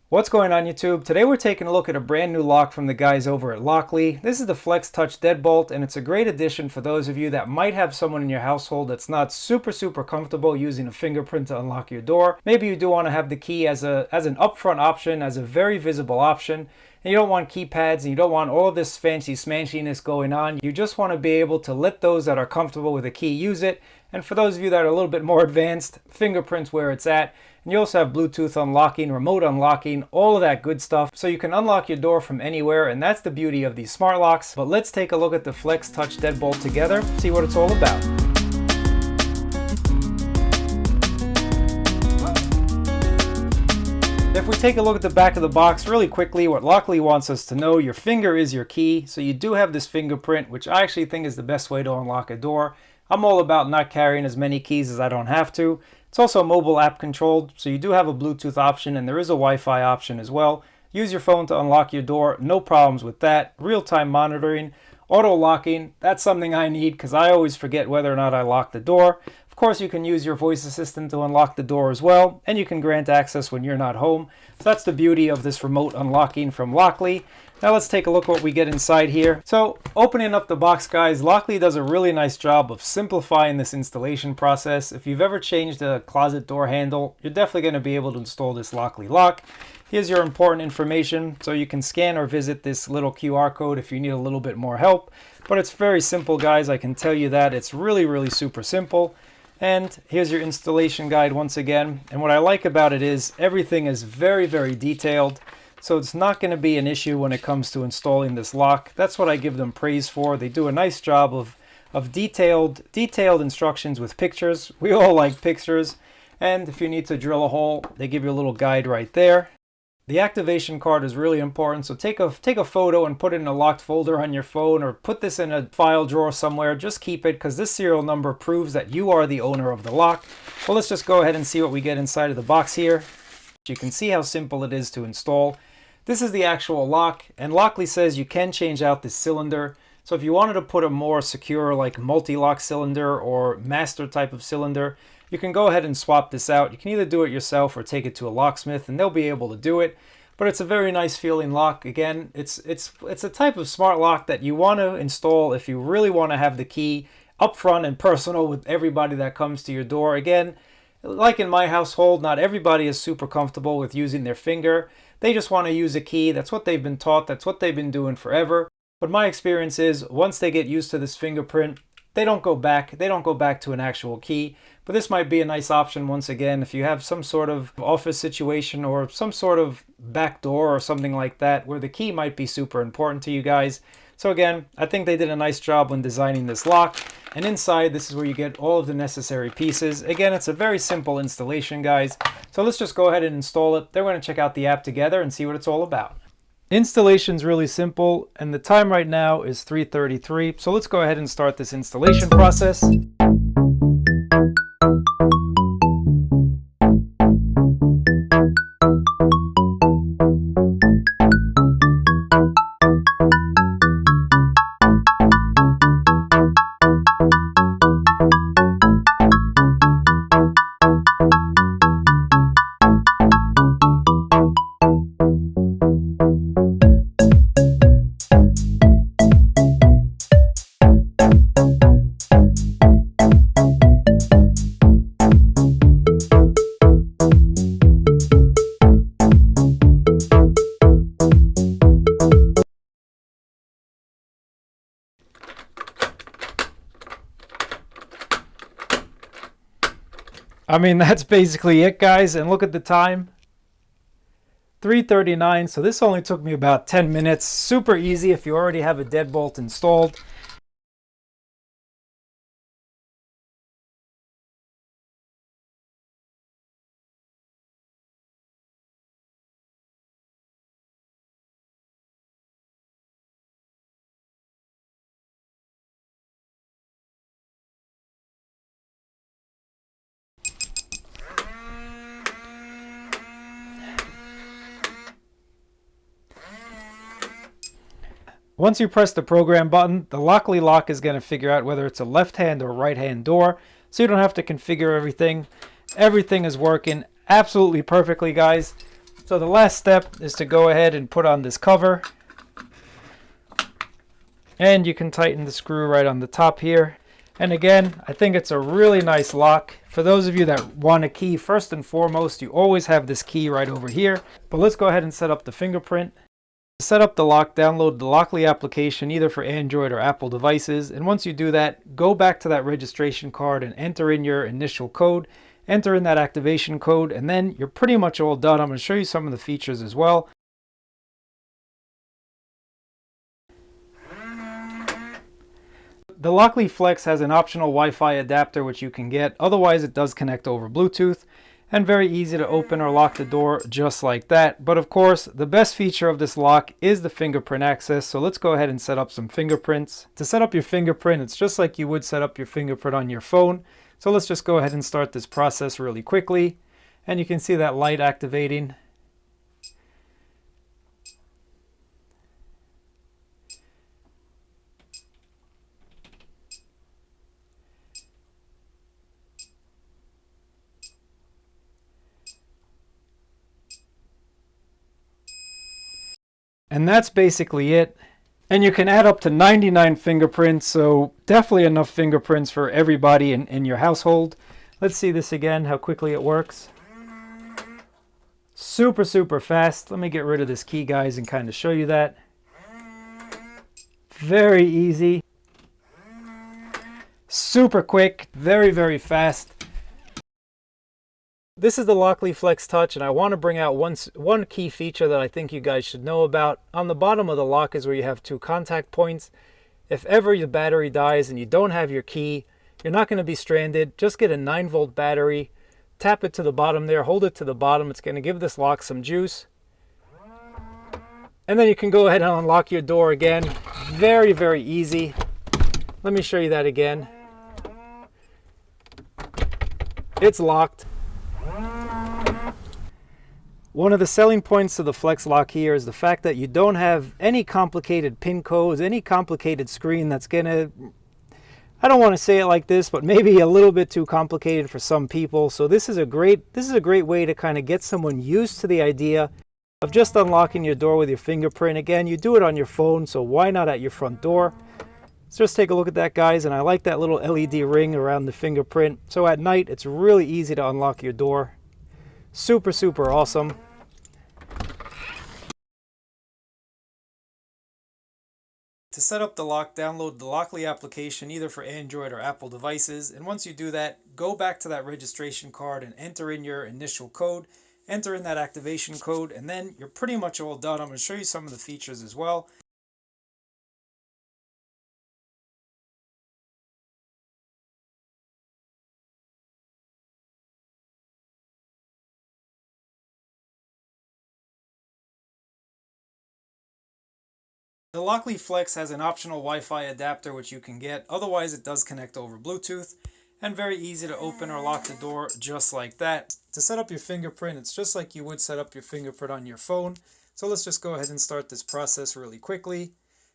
What's going on YouTube? Today we're taking a look at a brand new lock from the guys over at Lockly. This is the Flex Touch Deadbolt, and it's a great addition for those of you that might have someone in your household that's not super comfortable using a fingerprint to unlock your door. Maybe you do want to have the key as an upfront option, as a very visible option, and you don't want keypads and you don't want all of this fancy smanchiness going on. You just want to be able to let those that are comfortable with a key use it. And for those of you that are a little bit more advanced, fingerprints where it's at. And you also have Bluetooth unlocking, remote unlocking, all of that good stuff. So you can unlock your door from anywhere, and that's the beauty of these smart locks. But let's take a look at the Flex Touch Deadbolt together, see what it's all about. If we take a look at the back of the box really quickly, what Lockly wants us to know, your finger is your key. So you do have this fingerprint, which I actually think is the best way to unlock a door. I'm all about not carrying as many keys as I don't have to. It's also mobile app controlled, so you do have a Bluetooth option and there is a Wi-Fi option as well. Use your phone to unlock your door, no problems with that. Real-time monitoring, auto locking, that's something I need because I always forget whether or not I lock the door. Of course, you can use your voice assistant to unlock the door as well, and you can grant access when you're not home. So that's the beauty of this remote unlocking from Lockly. Now let's take a look what we get inside here. So opening up the box, guys, Lockly does a really nice job of simplifying this installation process. If you've ever changed a closet door handle, you're definitely going to be able to install this Lockly lock. Here's your important information, so you can scan or visit this little QR code if you need a little bit more help. But it's very simple, guys. I can tell you that. It's really super simple. And here's your installation guide once again. And what I like about it is everything is very detailed. So it's not going to be an issue when it comes to installing this lock. That's what I give them praise for. They do a nice job of detailed instructions with pictures. We all like pictures. And if you need to drill a hole, they give you a little guide right there. The activation card is really important, so take a photo and put it in a locked folder on your phone, or put this in a file drawer somewhere. Just keep it because this serial number proves that you are the owner of the lock. Well, let's just go ahead and see what we get inside of the box here. You can see how simple it is to install. This is the actual lock, and Lockly says you can change out this cylinder. So if you wanted to put a more secure, like multi-lock cylinder or master type of cylinder, you can go ahead and swap this out. You can either do it yourself or take it to a locksmith and they'll be able to do it. But it's a very nice feeling lock. Again, it's a type of smart lock that you want to install if you really want to have the key up front and personal with everybody that comes to your door. Again, like in my household, not everybody is super comfortable with using their finger. They just want to use a key. That's what they've been taught. That's what they've been doing forever. But my experience is once they get used to this fingerprint, they don't go back. They don't go back to an actual key. But this might be a nice option once again if you have some sort of office situation or some sort of back door or something like that where the key might be super important to you guys. So again, I think they did a nice job when designing this lock. And inside, this is where you get all of the necessary pieces. Again, it's a very simple installation, guys. So let's just go ahead and install it. Then we're going to check out the app together and see what it's all about. Installation's really simple, and the time right now is 3:33. So let's go ahead and start this installation process. I mean, that's basically it, guys. And look at the time. 3:39. So this only took me about 10 minutes. Super easy if you already have a deadbolt installed. Once you press the program button, the Lockly lock is going to figure out whether it's a left-hand or right-hand door, so you don't have to configure everything. Everything is working absolutely perfectly, guys. So the last step is to go ahead and put on this cover. And you can tighten the screw right on the top here. And again, I think it's a really nice lock. For those of you that want a key, first and foremost, you always have this key right over here. But let's go ahead and set up the fingerprint. To set up the lock, download the Lockly application either for Android or Apple devices. And once you do that, go back to that registration card and enter in your initial code. Enter in that activation code, and then you're pretty much all done. I'm going to show you some of the features as well. The Lockly Flex has an optional Wi-Fi adapter which you can get. Otherwise, it does connect over Bluetooth, and very easy to open or lock the door just like that. But of course, the best feature of this lock is the fingerprint access. So let's go ahead and set up some fingerprints. To set up your fingerprint, it's just like you would set up your fingerprint on your phone. So let's just go ahead and start this process really quickly. And you can see that light activating. And that's basically it. And you can add up to 99 fingerprints, so definitely enough fingerprints for everybody in your household. Let's see this again, how quickly it works. Super, super fast. Let me get rid of this key, guys, and kind of show you that. Very easy. Super quick, very, very fast. This is the Lockly Flex Touch, and I want to bring out one key feature that I think you guys should know about. On the bottom of the lock is where you have 2 contact points. If ever the battery dies and you don't have your key, you're not going to be stranded. Just get a 9-volt battery, tap it to the bottom there, hold it to the bottom. It's going to give this lock some juice. And then you can go ahead and unlock your door again. Very, very easy. Let me show you that again. It's locked. One of the selling points of the Flex lock here is the fact that you don't have any complicated pin codes, any complicated screen that's gonna, I don't want to say it like this, but maybe a little bit too complicated for some people. So this is a great way to kind of get someone used to the idea of just unlocking your door with your fingerprint. Again, you do it on your phone, so why not at your front door? Let's just take a look at that, guys, and I like that little LED ring around the fingerprint. So at night, it's really easy to unlock your door. Super, super awesome. To set up the lock, download the Lockly application either for Android or Apple devices. And once you do that, go back to that registration card and enter in your initial code. Enter in that activation code, and then you're pretty much all done. I'm going to show you some of the features as well. The Lockly Flex has an optional Wi-Fi adapter which you can get. Otherwise, it does connect over Bluetooth, and very easy to open or lock the door just like that. To set up your fingerprint, it's just like you would set up your fingerprint on your phone. So let's just go ahead and start this process really quickly.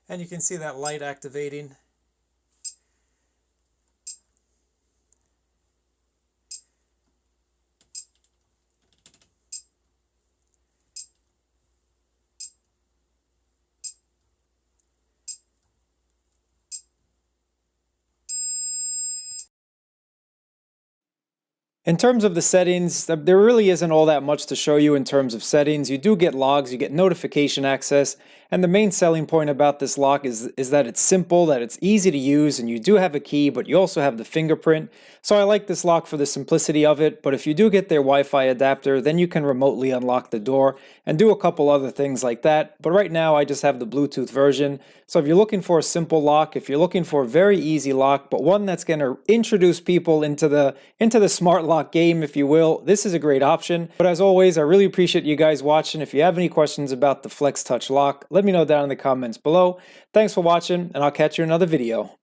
And you can see that light activating. In terms of the settings, there really isn't all that much to show you in terms of settings. You do get logs, you get notification access, and the main selling point about this lock is that it's simple, that it's easy to use, and you do have a key, but you also have the fingerprint. So I like this lock for the simplicity of it, but if you do get their Wi-Fi adapter, then you can remotely unlock the door and do a couple other things like that. But right now I just have the Bluetooth version. So if you're looking for a simple lock, if you're looking for a very easy lock, but one that's going to introduce people into the smart lock game, if you will, this is a great option. But as always, I really appreciate you guys watching. If you have any questions about the Flex Touch lock, let me know down in the comments below. Thanks for watching, and I'll catch you in another video.